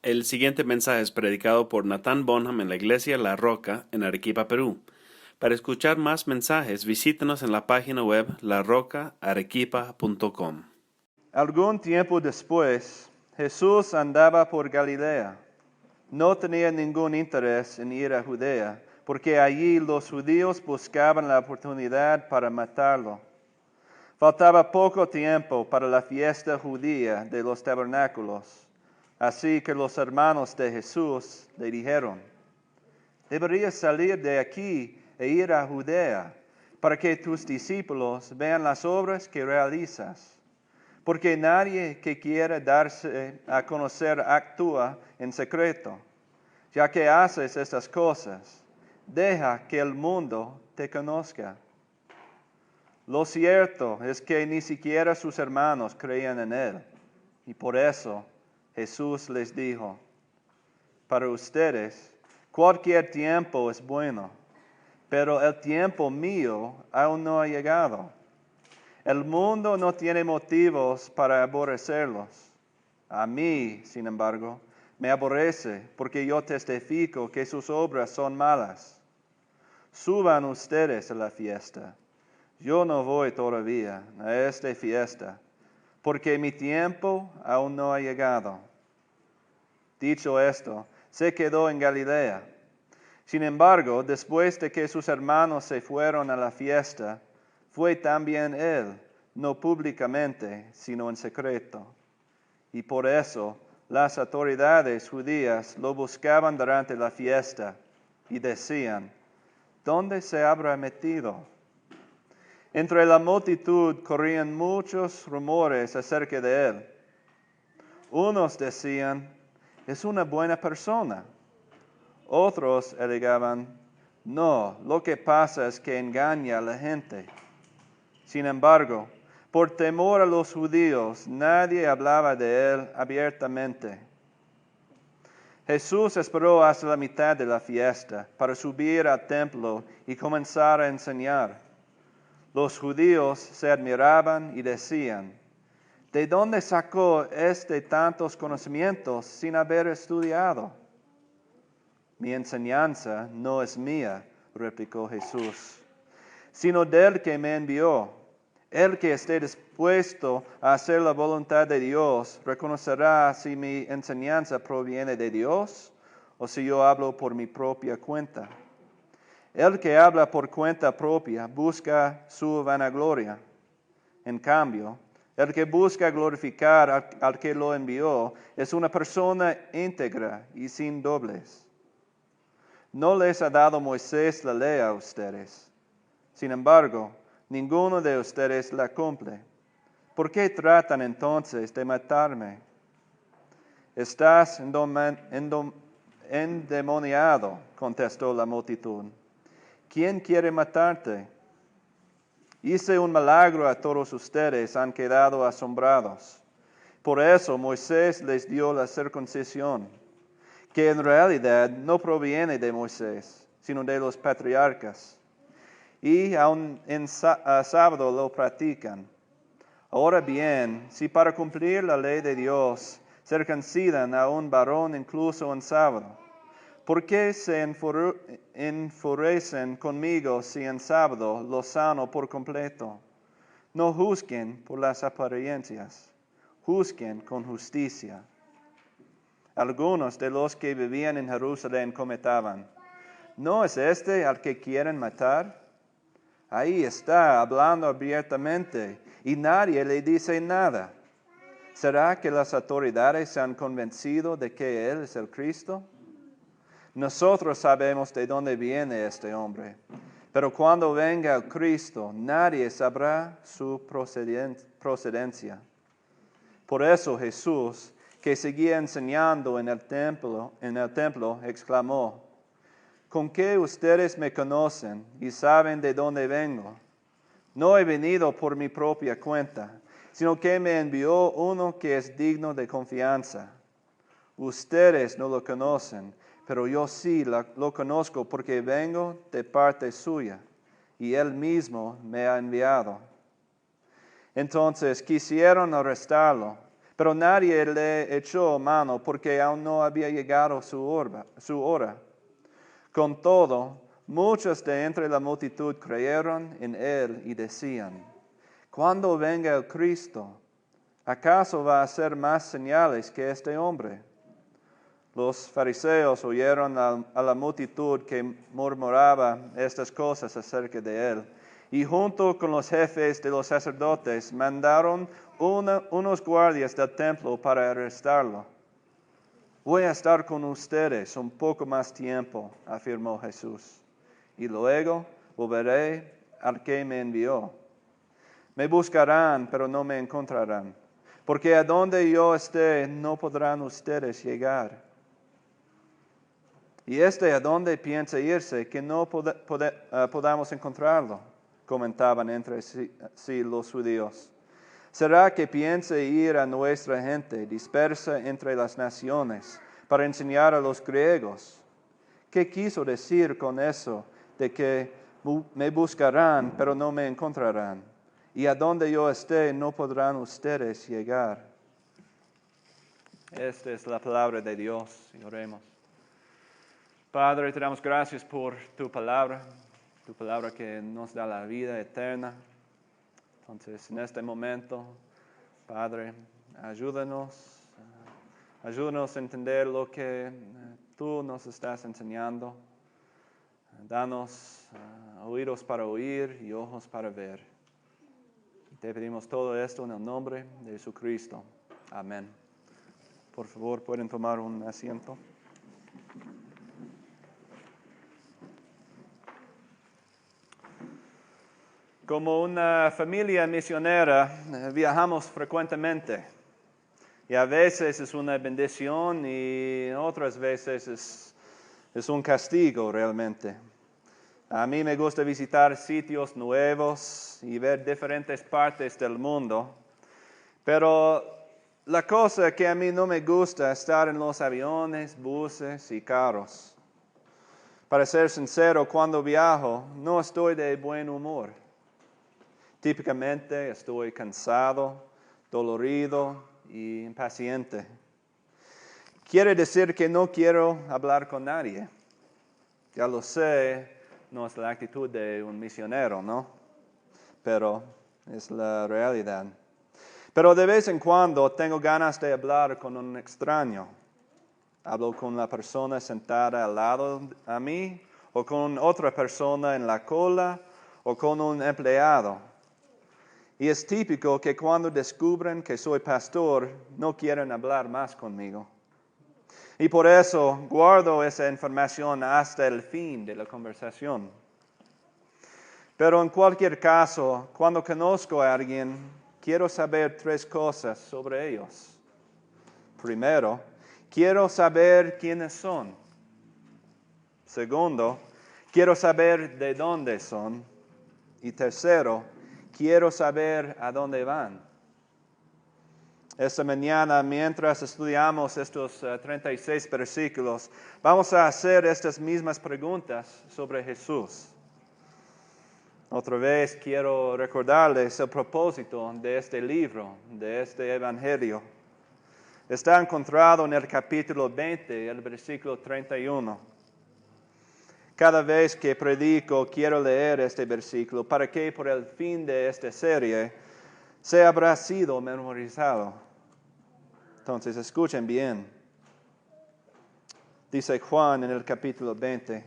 El siguiente mensaje es predicado por Nathan Bonham en la Iglesia La Roca, en Arequipa, Perú. Para escuchar más mensajes, visítenos en la página web larrocaarequipa.com. Algún tiempo después, Jesús andaba por Galilea. No tenía ningún interés en ir a Judea, porque allí los judíos buscaban la oportunidad para matarlo. Faltaba poco tiempo para la fiesta judía de los tabernáculos. Así que los hermanos de Jesús le dijeron: deberías salir de aquí e ir a Judea, para que tus discípulos vean las obras que realizas. Porque nadie que quiera darse a conocer actúa en secreto. Ya que haces estas cosas, deja que el mundo te conozca. Lo cierto es que ni siquiera sus hermanos creían en él, y por eso Jesús les dijo: para ustedes, cualquier tiempo es bueno, pero el tiempo mío aún no ha llegado. El mundo no tiene motivos para aborrecerlos. A mí, sin embargo, me aborrece porque yo testifico que sus obras son malas. Suban ustedes a la fiesta. Yo no voy todavía a esta fiesta, porque mi tiempo aún no ha llegado. Dicho esto, se quedó en Galilea. Sin embargo, después de que sus hermanos se fueron a la fiesta, fue también él, no públicamente, sino en secreto. Y por eso las autoridades judías lo buscaban durante la fiesta y decían: ¿dónde se habrá metido? Entre la multitud corrían muchos rumores acerca de él. Unos decían: es una buena persona. Otros alegaban: no, lo que pasa es que engaña a la gente. Sin embargo, por temor a los judíos, nadie hablaba de él abiertamente. Jesús esperó hasta la mitad de la fiesta para subir al templo y comenzar a enseñar. Los judíos se admiraban y decían: ¿de dónde sacó tantos conocimientos sin haber estudiado? Mi enseñanza no es mía, replicó Jesús, sino del que me envió. El que esté dispuesto a hacer la voluntad de Dios reconocerá si mi enseñanza proviene de Dios o si yo hablo por mi propia cuenta. El que habla por cuenta propia busca su vanagloria. En cambio, el que busca glorificar al que lo envió es una persona íntegra y sin doblez. No les ha dado Moisés la ley a ustedes. Sin embargo, ninguno de ustedes la cumple. ¿Por qué tratan entonces de matarme? Estás endemoniado, contestó la multitud. ¿Quién quiere matarte? Hice un milagro a todos ustedes, han quedado asombrados. Por eso Moisés les dio la circuncisión, que en realidad no proviene de Moisés, sino de los patriarcas. Y aún en sábado lo practican. Ahora bien, si para cumplir la ley de Dios circuncidan a un varón incluso en sábado, ¿por qué se enfurecen conmigo si en sábado lo sano por completo? No juzguen por las apariencias, juzguen con justicia. Algunos de los que vivían en Jerusalén comentaban: ¿no es este al que quieren matar? Ahí está, hablando abiertamente, y nadie le dice nada. ¿Será que las autoridades se han convencido de que Él es el Cristo? Nosotros sabemos de dónde viene este hombre, pero cuando venga el Cristo, nadie sabrá su procedencia. Por eso Jesús, que seguía enseñando en el templo, exclamó: ¿con qué ustedes me conocen y saben de dónde vengo? No he venido por mi propia cuenta, sino que me envió uno que es digno de confianza. Ustedes no lo conocen, pero yo sí lo conozco porque vengo de parte suya, y él mismo me ha enviado. Entonces quisieron arrestarlo, Pero nadie le echó mano porque aún no había llegado su hora. Con todo, muchos de entre la multitud creyeron en él y decían, ¿cuándo venga el Cristo? ¿Acaso va a hacer más señales que este hombre? Los fariseos oyeron a la multitud que murmuraba estas cosas acerca de él, y junto con los jefes de los sacerdotes mandaron unos guardias del templo para arrestarlo. Voy a estar con ustedes un poco más tiempo, afirmó Jesús, y luego volveré al que me envió. Me buscarán, pero no me encontrarán, porque a donde yo esté no podrán ustedes llegar. Y a dónde piensa irse, que no podamos encontrarlo, comentaban entre sí los judíos. ¿Será que piensa ir a nuestra gente dispersa entre las naciones para enseñar a los griegos? ¿Qué quiso decir con eso de que me buscarán, pero no me encontrarán? Y a donde yo esté no podrán ustedes llegar. Esta es la palabra de Dios, y oremos. Padre, te damos gracias por tu palabra que nos da la vida eterna. Entonces, en este momento, Padre, ayúdanos a entender lo que tú nos estás enseñando. Danos oídos para oír y ojos para ver. Te pedimos todo esto en el nombre de Jesucristo. Amén. Por favor, pueden tomar un asiento. Como una familia misionera, viajamos frecuentemente. Y a veces es una bendición y otras veces es un castigo realmente. A mí me gusta visitar sitios nuevos y ver diferentes partes del mundo. Pero la cosa que a mí no me gusta es estar en los aviones, buses y carros. Para ser sincero, cuando viajo no estoy de buen humor. Típicamente estoy cansado, dolorido y impaciente. Quiere decir que no quiero hablar con nadie. Ya lo sé, no es la actitud de un misionero, ¿no? Pero es la realidad. Pero de vez en cuando tengo ganas de hablar con un extraño. Hablo con la persona sentada al lado a mí, o con otra persona en la cola, o con un empleado. Y es típico que cuando descubren que soy pastor, no quieren hablar más conmigo. Y por eso guardo esa información hasta el fin de la conversación. Pero en cualquier caso, cuando conozco a alguien, quiero saber 3 cosas sobre ellos. Primero, quiero saber quiénes son. Segundo, quiero saber de dónde son. Y tercero, quiero saber a dónde van. Esta mañana, mientras estudiamos estos 36 versículos, vamos a hacer estas mismas preguntas sobre Jesús. Otra vez quiero recordarles el propósito de este libro, de este evangelio. Está encontrado en el capítulo 20, el versículo 31. Cada vez que predico quiero leer este versículo para que por el fin de esta serie se habrá sido memorizado. Entonces escuchen bien. Dice Juan en el capítulo 20.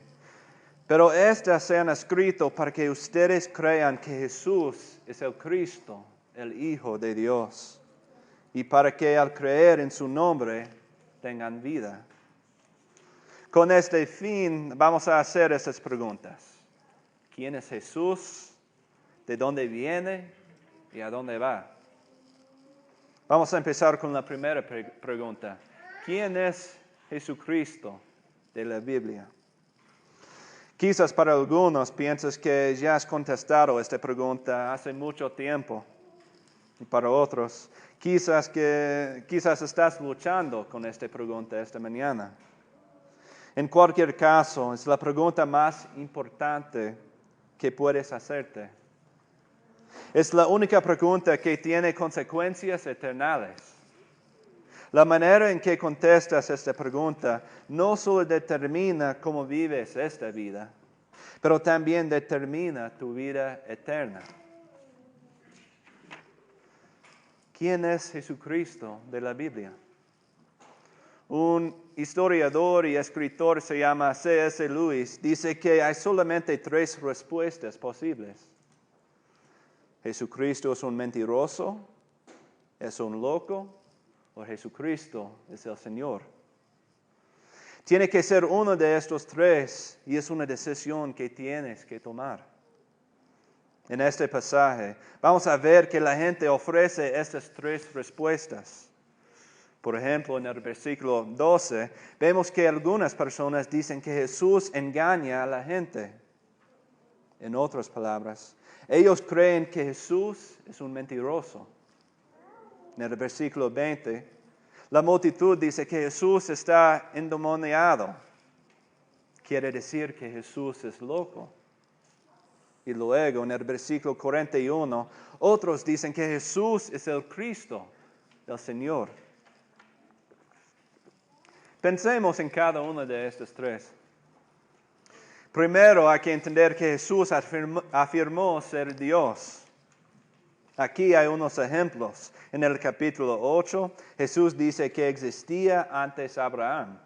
Pero estas se han escrito para que ustedes crean que Jesús es el Cristo, el Hijo de Dios, y para que al creer en su nombre tengan vida. Con este fin vamos a hacer estas preguntas. ¿Quién es Jesús? ¿De dónde viene? ¿Y a dónde va? Vamos a empezar con la primera pregunta. ¿Quién es Jesucristo de la Biblia? Quizás para algunos piensas que ya has contestado esta pregunta hace mucho tiempo. Y para otros, quizás estás luchando con esta pregunta esta mañana. En cualquier caso, es la pregunta más importante que puedes hacerte. Es la única pregunta que tiene consecuencias eternales. La manera en que contestas esta pregunta no solo determina cómo vives esta vida, pero también determina tu vida eterna. ¿Quién es Jesucristo de la Biblia? Un historiador y escritor se llama C.S. Lewis, dice que hay solamente 3 respuestas posibles. Jesucristo es un mentiroso, es un loco, o Jesucristo es el Señor. Tiene que ser uno de estos 3 y es una decisión que tienes que tomar. En este pasaje vamos a ver que la gente ofrece estas 3 respuestas. Por ejemplo, en el versículo 12, vemos que algunas personas dicen que Jesús engaña a la gente. En otras palabras, ellos creen que Jesús es un mentiroso. En el versículo 20, la multitud dice que Jesús está endemoniado. Quiere decir que Jesús es loco. Y luego, en el versículo 41, otros dicen que Jesús es el Cristo, el Señor. Pensemos en cada una de estas 3. Primero hay que entender que Jesús afirmó ser Dios. Aquí hay unos ejemplos. En el capítulo 8, Jesús dice que existía antes Abraham.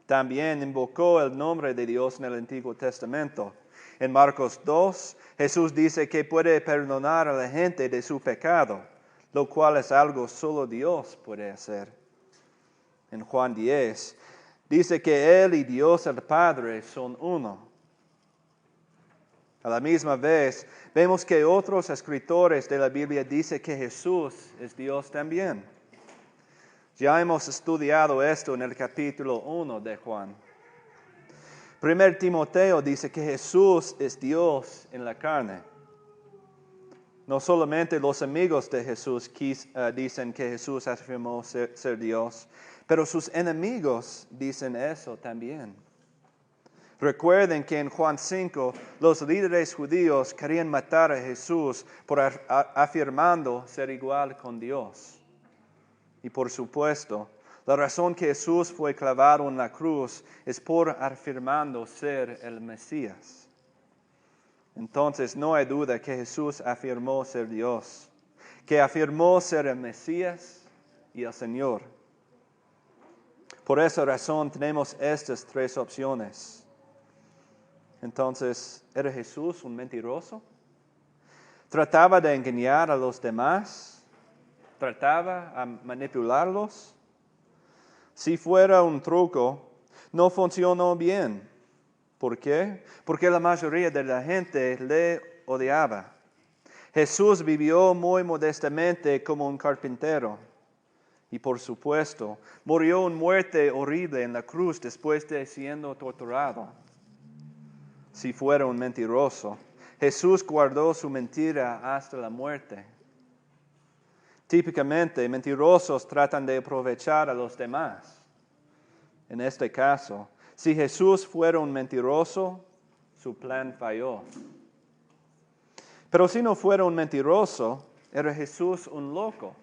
También invocó el nombre de Dios en el Antiguo Testamento. En Marcos 2, Jesús dice que puede perdonar a la gente de su pecado, lo cual es algo solo Dios puede hacer. En Juan 10, dice que Él y Dios el Padre son uno. A la misma vez, vemos que otros escritores de la Biblia dicen que Jesús es Dios también. Ya hemos estudiado esto en el capítulo 1 de Juan. 1 Timoteo dice que Jesús es Dios en la carne. No solamente los amigos de Jesús dicen que Jesús afirmó ser Dios, pero sus enemigos dicen eso también. Recuerden que en Juan 5, los líderes judíos querían matar a Jesús por afirmando ser igual con Dios. Y por supuesto, la razón que Jesús fue clavado en la cruz es por afirmando ser el Mesías. Entonces no hay duda que Jesús afirmó ser Dios, que afirmó ser el Mesías y el Señor. Por esa razón tenemos estas 3 opciones. Entonces, ¿era Jesús un mentiroso? ¿Trataba de engañar a los demás? ¿Trataba de manipularlos? Si fuera un truco, no funcionó bien. ¿Por qué? Porque la mayoría de la gente le odiaba. Jesús vivió muy modestamente como un carpintero. Y por supuesto, murió una muerte horrible en la cruz después de siendo torturado. Si fuera un mentiroso, Jesús guardó su mentira hasta la muerte. Típicamente, mentirosos tratan de aprovechar a los demás. En este caso, si Jesús fuera un mentiroso, su plan falló. Pero si no fuera un mentiroso, ¿era Jesús un loco?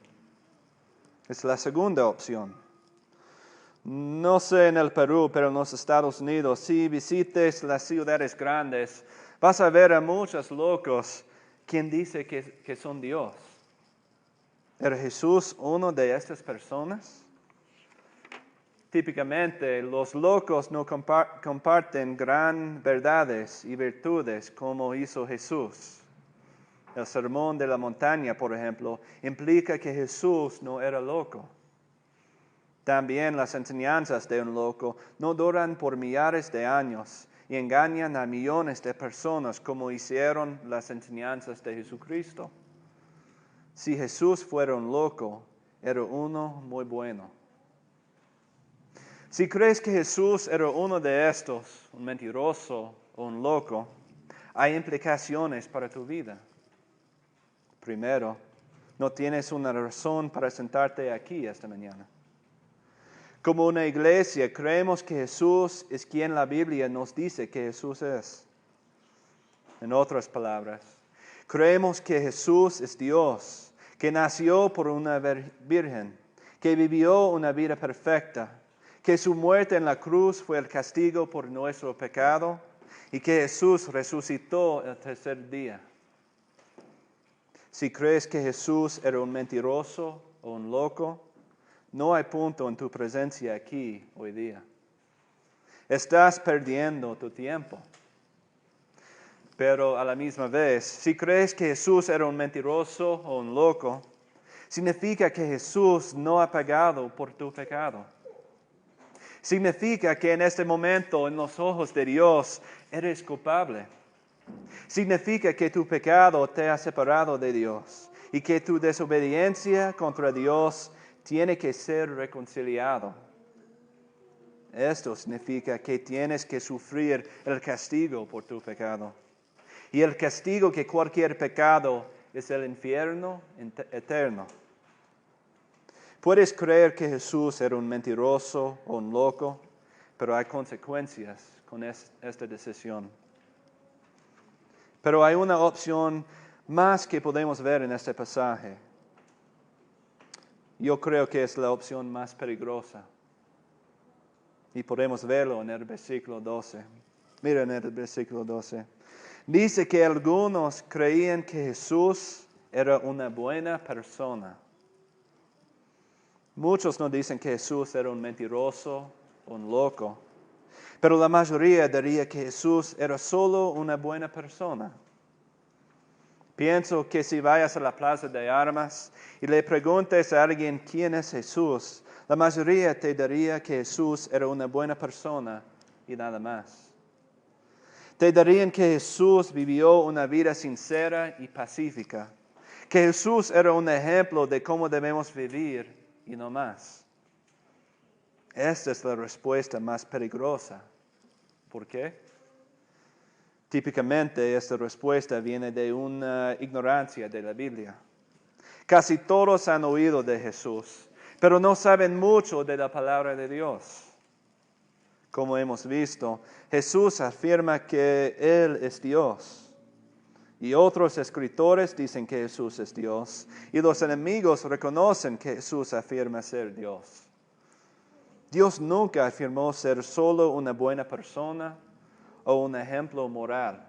Es la segunda opción. No sé en el Perú, pero en los Estados Unidos, si visites las ciudades grandes, vas a ver a muchos locos quien dice que son Dios. ¿Era Jesús uno de estas personas? Típicamente, los locos no comparten gran verdades y virtudes como hizo Jesús. El sermón de la montaña, por ejemplo, implica que Jesús no era loco. También las enseñanzas de un loco no duran por millares de años y engañan a millones de personas como hicieron las enseñanzas de Jesucristo. Si Jesús fuera un loco, era uno muy bueno. Si crees que Jesús era uno de estos, un mentiroso o un loco, hay implicaciones para tu vida. Primero, no tienes una razón para sentarte aquí esta mañana. Como una iglesia, creemos que Jesús es quien la Biblia nos dice que Jesús es. En otras palabras, creemos que Jesús es Dios, que nació por una virgen, que vivió una vida perfecta, que su muerte en la cruz fue el castigo por nuestro pecado y que Jesús resucitó el tercer día. Si crees que Jesús era un mentiroso o un loco, no hay punto en tu presencia aquí hoy día. Estás perdiendo tu tiempo. Pero a la misma vez, si crees que Jesús era un mentiroso o un loco, significa que Jesús no ha pagado por tu pecado. Significa que en este momento, en los ojos de Dios, eres culpable. Significa que tu pecado te ha separado de Dios y que tu desobediencia contra Dios tiene que ser reconciliado. Esto significa que tienes que sufrir el castigo por tu pecado. Y el castigo que cualquier pecado es el infierno eterno. Puedes creer que Jesús era un mentiroso o un loco, pero hay consecuencias con esta decisión. Pero hay una opción más que podemos ver en este pasaje. Yo creo que es la opción más peligrosa. Y podemos verlo en el versículo 12. Mira en el versículo 12. Dice que algunos creían que Jesús era una buena persona. Muchos no dicen que Jesús era un mentiroso o un loco, pero la mayoría diría que Jesús era solo una buena persona. Pienso que si vayas a la plaza de armas y le preguntes a alguien quién es Jesús, la mayoría te diría que Jesús era una buena persona y nada más. Te dirían que Jesús vivió una vida sincera y pacífica, que Jesús era un ejemplo de cómo debemos vivir y no más. Esta es la respuesta más peligrosa. ¿Por qué? Típicamente esta respuesta viene de una ignorancia de la Biblia. Casi todos han oído de Jesús, pero no saben mucho de la palabra de Dios. Como hemos visto, Jesús afirma que Él es Dios. Y otros escritores dicen que Jesús es Dios. Y los enemigos reconocen que Jesús afirma ser Dios. Dios nunca afirmó ser solo una buena persona o un ejemplo moral.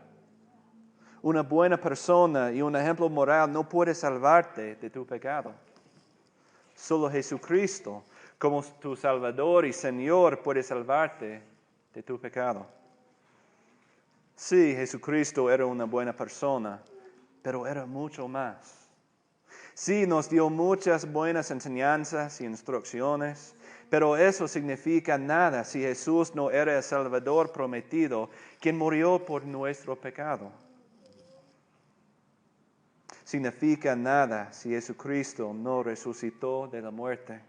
Una buena persona y un ejemplo moral no puede salvarte de tu pecado. Solo Jesucristo, como tu Salvador y Señor, puede salvarte de tu pecado. Sí, Jesucristo era una buena persona, pero era mucho más. Sí, nos dio muchas buenas enseñanzas y instrucciones, pero eso significa nada si Jesús no era el Salvador prometido, quien murió por nuestro pecado. Significa nada si Jesucristo no resucitó de la muerte.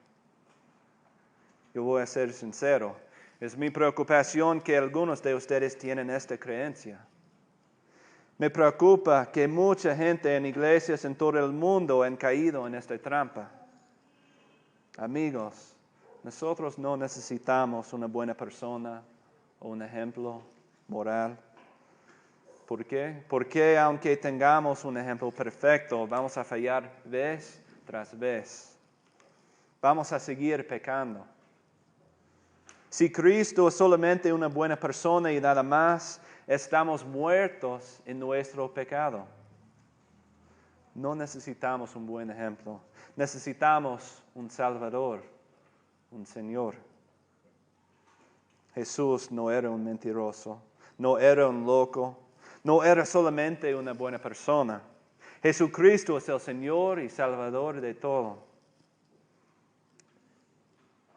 Yo voy a ser sincero, es mi preocupación que algunos de ustedes tienen esta creencia. Me preocupa que mucha gente en iglesias en todo el mundo han caído en esta trampa. Amigos, nosotros no necesitamos una buena persona o un ejemplo moral. ¿Por qué? Porque aunque tengamos un ejemplo perfecto, vamos a fallar vez tras vez. Vamos a seguir pecando. Si Cristo es solamente una buena persona y nada más, estamos muertos en nuestro pecado. No necesitamos un buen ejemplo. Necesitamos un Salvador, un Señor. Jesús no era un mentiroso, no era un loco, no era solamente una buena persona. Jesucristo es el Señor y Salvador de todo.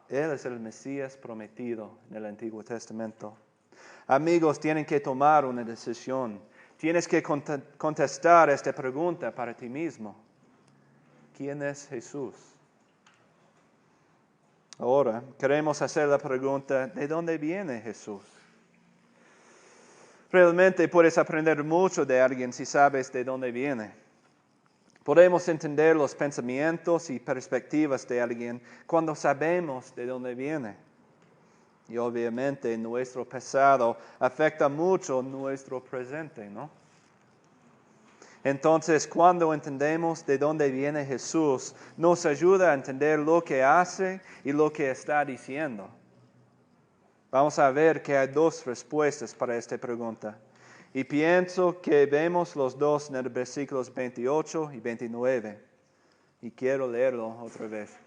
Él es el Mesías prometido en el Antiguo Testamento. Amigos, tienen que tomar una decisión. Tienes que contestar esta pregunta para ti mismo. ¿Quién es Jesús? Ahora, queremos hacer la pregunta, ¿de dónde viene Jesús? Realmente puedes aprender mucho de alguien si sabes de dónde viene. Podemos entender los pensamientos y perspectivas de alguien cuando sabemos de dónde viene. Y obviamente nuestro pasado afecta mucho nuestro presente, ¿no? Entonces, cuando entendemos de dónde viene Jesús, nos ayuda a entender lo que hace y lo que está diciendo. Vamos a ver que hay dos respuestas para esta pregunta. Y pienso que vemos los dos en el versículos 28 y 29. Y quiero leerlo otra vez.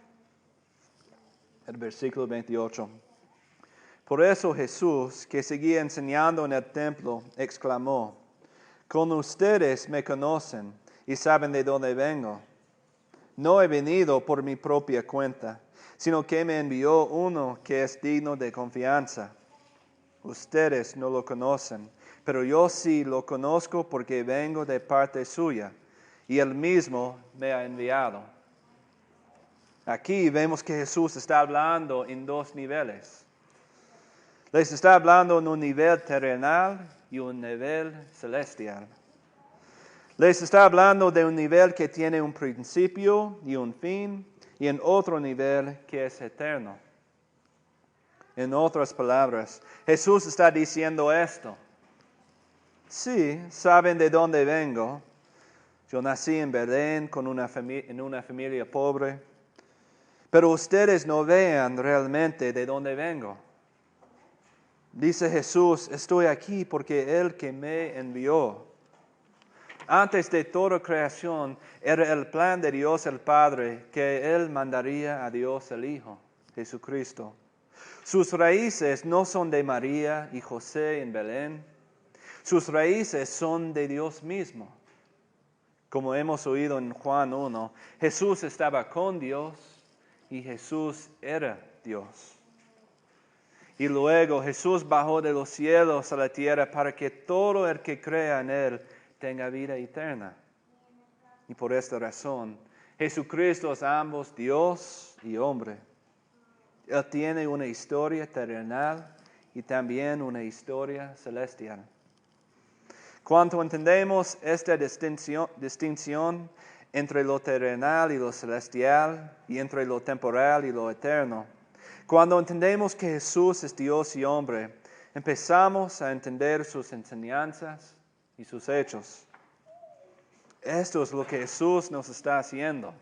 El versículo 28. Por eso Jesús, que seguía enseñando en el templo, exclamó: con ustedes me conocen y saben de dónde vengo. No he venido por mi propia cuenta, sino que me envió uno que es digno de confianza. Ustedes no lo conocen, pero yo sí lo conozco porque vengo de parte suya, y él mismo me ha enviado. Aquí vemos que Jesús está hablando en dos niveles. Les está hablando en un nivel terrenal y un nivel celestial. Les está hablando de un nivel que tiene un principio y un fin, y en otro nivel que es eterno. En otras palabras, Jesús está diciendo esto: sí, saben de dónde vengo. Yo nací en Belén en una familia pobre, pero ustedes no vean realmente de dónde vengo. Dice Jesús: estoy aquí porque Él que me envió. Antes de toda creación, era el plan de Dios el Padre que Él mandaría a Dios el Hijo, Jesucristo. Sus raíces no son de María y José en Belén. Sus raíces son de Dios mismo. Como hemos oído en Juan 1, Jesús estaba con Dios y Jesús era Dios. Y luego Jesús bajó de los cielos a la tierra para que todo el que crea en Él tenga vida eterna. Y por esta razón, Jesucristo es ambos Dios y hombre. Él tiene una historia terrenal y también una historia celestial. Cuando entendemos esta distinción entre lo terrenal y lo celestial, y entre lo temporal y lo eterno, cuando entendemos que Jesús es Dios y hombre, empezamos a entender sus enseñanzas y sus hechos. Esto es lo que Jesús nos está haciendo.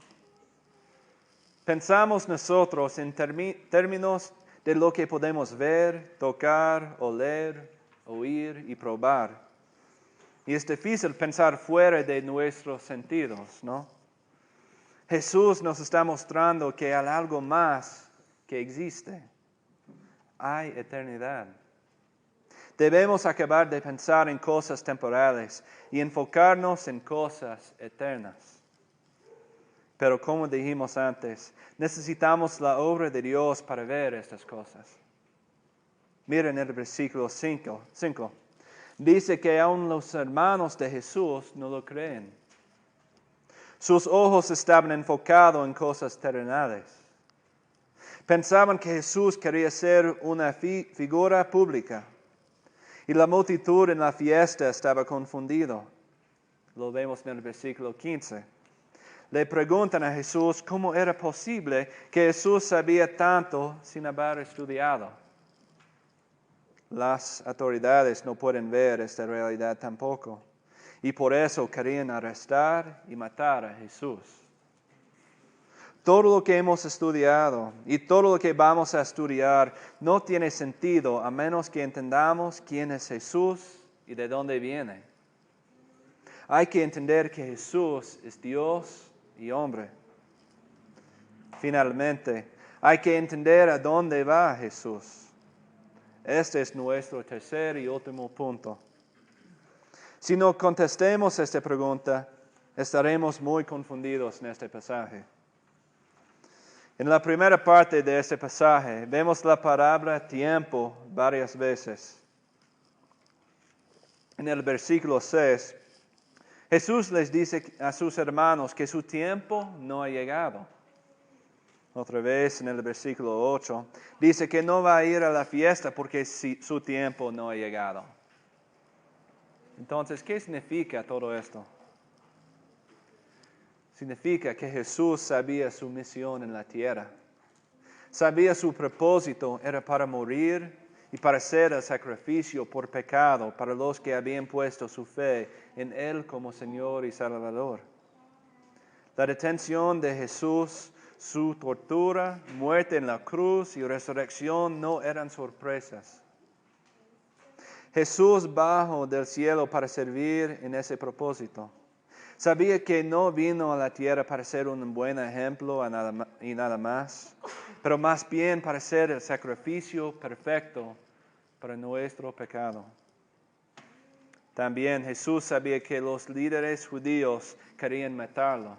Pensamos nosotros en términos de lo que podemos ver, tocar, oler, oír y probar. Y es difícil pensar fuera de nuestros sentidos, ¿no? Jesús nos está mostrando que hay algo más que existe. Hay eternidad. Debemos acabar de pensar en cosas temporales y enfocarnos en cosas eternas. Pero como dijimos antes, necesitamos la obra de Dios para ver estas cosas. Miren el versículo 5. Dice que aún los hermanos de Jesús no lo creen. Sus ojos estaban enfocados en cosas terrenales. Pensaban que Jesús quería ser una figura pública. Y la multitud en la fiesta estaba confundido. Lo vemos en el versículo 15. Le preguntan a Jesús cómo era posible que Jesús sabía tanto sin haber estudiado. Las autoridades no pueden ver esta realidad tampoco. Y por eso querían arrestar y matar a Jesús. Todo lo que hemos estudiado y todo lo que vamos a estudiar no tiene sentido a menos que entendamos quién es Jesús y de dónde viene. Hay que entender que Jesús es Dios y hombre. Finalmente, hay que entender a dónde va Jesús. Este es nuestro tercer y último punto. Si no contestemos esta pregunta, estaremos muy confundidos en este pasaje. En la primera parte de este pasaje vemos la palabra tiempo varias veces. En el versículo 6, Jesús les dice a sus hermanos que su tiempo no ha llegado. Otra vez en el versículo 8, dice que no va a ir a la fiesta porque su tiempo no ha llegado. Entonces, ¿qué significa todo esto? Significa que Jesús sabía su misión en la tierra. Sabía su propósito era para morir y para ser el sacrificio por pecado para los que habían puesto su fe en Él como Señor y Salvador. La detención de Jesús, su tortura, muerte en la cruz y resurrección no eran sorpresas. Jesús bajó del cielo para servir en ese propósito. Sabía que no vino a la tierra para ser un buen ejemplo y nada más, pero más bien para ser el sacrificio perfecto para nuestro pecado. También Jesús sabía que los líderes judíos querían matarlo.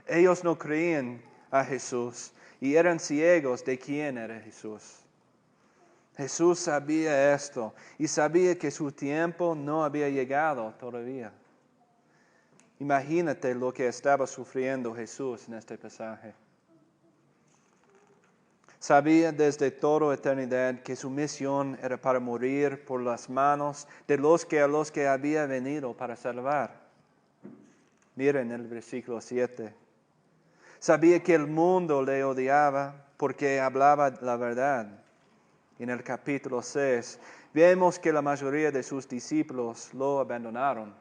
Ellos no creían a Jesús y eran ciegos de quién era Jesús. Jesús sabía esto y sabía que su tiempo no había llegado todavía. Imagínate lo que estaba sufriendo Jesús en este pasaje. Sabía desde toda eternidad que su misión era para morir por las manos de a los que había venido para salvar. Miren el versículo 7. Sabía que el mundo le odiaba porque hablaba la verdad. En el capítulo 6 vemos que la mayoría de sus discípulos lo abandonaron.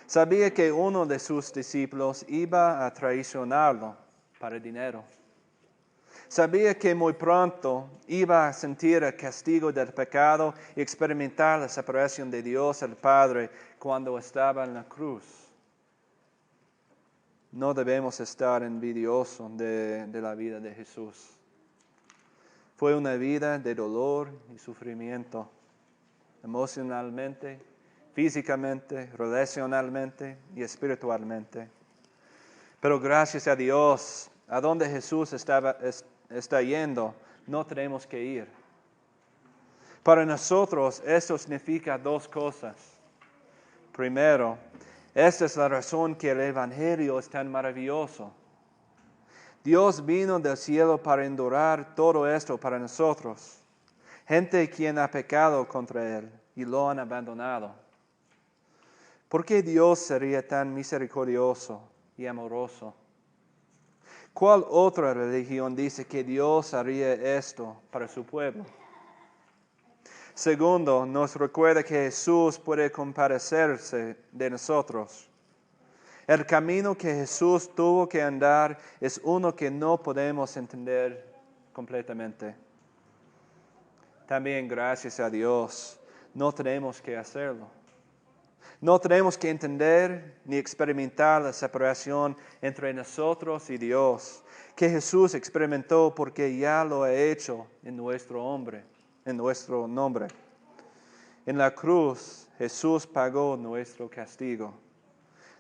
Sabía que uno de sus discípulos iba a traicionarlo para dinero. Sabía que muy pronto iba a sentir el castigo del pecado y experimentar la separación de Dios el Padre cuando estaba en la cruz. No debemos estar envidiosos de la vida de Jesús. Fue una vida de dolor y sufrimiento, emocionalmente, físicamente, relacionalmente y espiritualmente. Pero gracias a Dios, a donde Jesús está yendo, no tenemos que ir. Para nosotros esto significa dos cosas. Primero, esta es la razón que el Evangelio es tan maravilloso. Dios vino del cielo para endurar todo esto para nosotros. Gente quien ha pecado contra Él y lo han abandonado. ¿Por qué Dios sería tan misericordioso y amoroso? ¿Cuál otra religión dice que Dios haría esto para su pueblo? Segundo, nos recuerda que Jesús puede compadecerse de nosotros. El camino que Jesús tuvo que andar es uno que no podemos entender completamente. También gracias a Dios, no tenemos que hacerlo. No tenemos que entender ni experimentar la separación entre nosotros y Dios, que Jesús experimentó porque ya lo ha hecho en nuestro nombre. En la cruz, Jesús pagó nuestro castigo.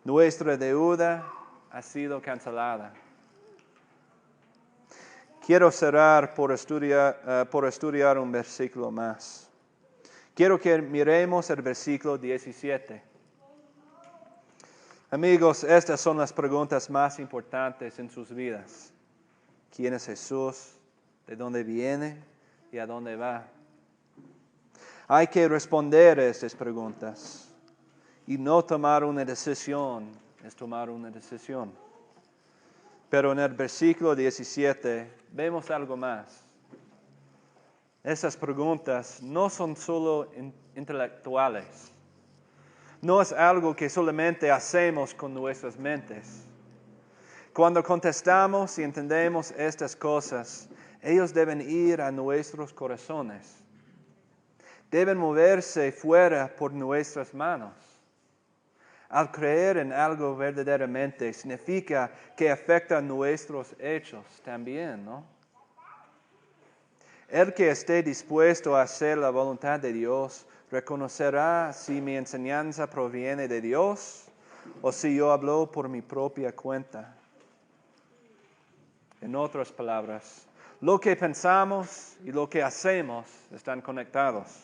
Nuestra deuda ha sido cancelada. Quiero cerrar por estudiar un versículo más. Quiero que miremos el versículo 17. Amigos, estas son las preguntas más importantes en sus vidas. ¿Quién es Jesús? ¿De dónde viene? ¿Y a dónde va? Hay que responder a estas preguntas. Y no tomar una decisión es tomar una decisión. Pero en el versículo 17 vemos algo más. Esas preguntas no son solo intelectuales. No es algo que solamente hacemos con nuestras mentes. Cuando contestamos y entendemos estas cosas, ellos deben ir a nuestros corazones. Deben moverse fuera por nuestras manos. Al creer en algo verdaderamente significa que afecta nuestros hechos también, ¿no? El que esté dispuesto a hacer la voluntad de Dios reconocerá si mi enseñanza proviene de Dios o si yo hablo por mi propia cuenta. En otras palabras, lo que pensamos y lo que hacemos están conectados.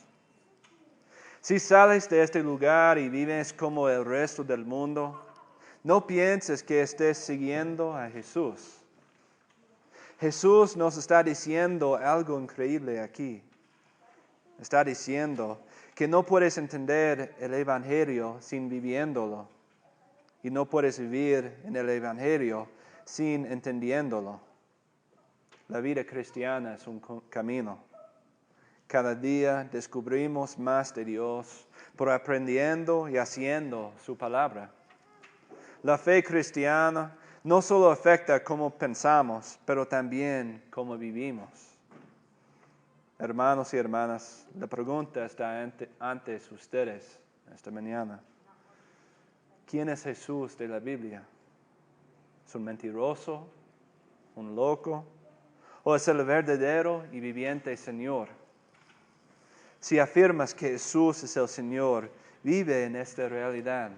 Si sales de este lugar y vives como el resto del mundo, no pienses que estés siguiendo a Jesús. Jesús nos está diciendo algo increíble aquí. Está diciendo que no puedes entender el Evangelio sin viviéndolo. Y no puedes vivir en el Evangelio sin entendiéndolo. La vida cristiana es un camino. Cada día descubrimos más de Dios por aprendiendo y haciendo su palabra. La fe cristiana no solo afecta cómo pensamos, pero también cómo vivimos. Hermanos y hermanas, la pregunta está ante ustedes esta mañana. ¿Quién es Jesús de la Biblia? ¿Es un mentiroso? ¿Un loco? ¿O es el verdadero y viviente Señor? Si afirmas que Jesús es el Señor, vive en esta realidad.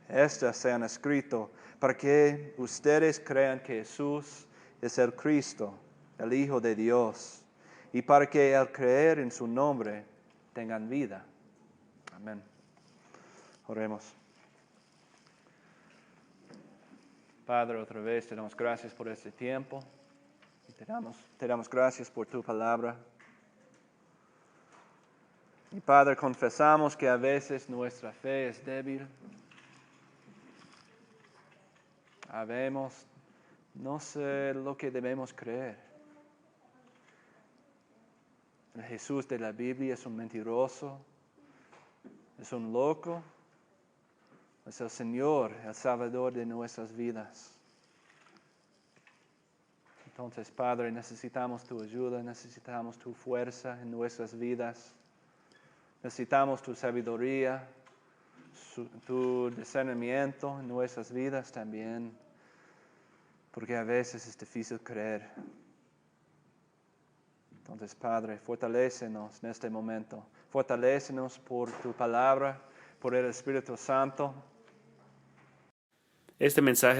Estas se han escrito para que ustedes crean que Jesús es el Cristo, el Hijo de Dios, y para que al creer en su nombre tengan vida. Amén. Oremos. Padre, otra vez te damos gracias por este tiempo y te damos gracias por tu palabra. Y Padre, confesamos que a veces nuestra fe es débil. Sabemos, no sé lo que debemos creer. El Jesús de la Biblia es un mentiroso, es un loco, es el Señor, el Salvador de nuestras vidas. Entonces, Padre, necesitamos tu ayuda, necesitamos tu fuerza en nuestras vidas. Necesitamos tu sabiduría, tu discernimiento en nuestras vidas también, porque a veces es difícil creer. Entonces, Padre, fortalécenos en este momento. Fortalécenos por tu palabra, por el Espíritu Santo. Este mensaje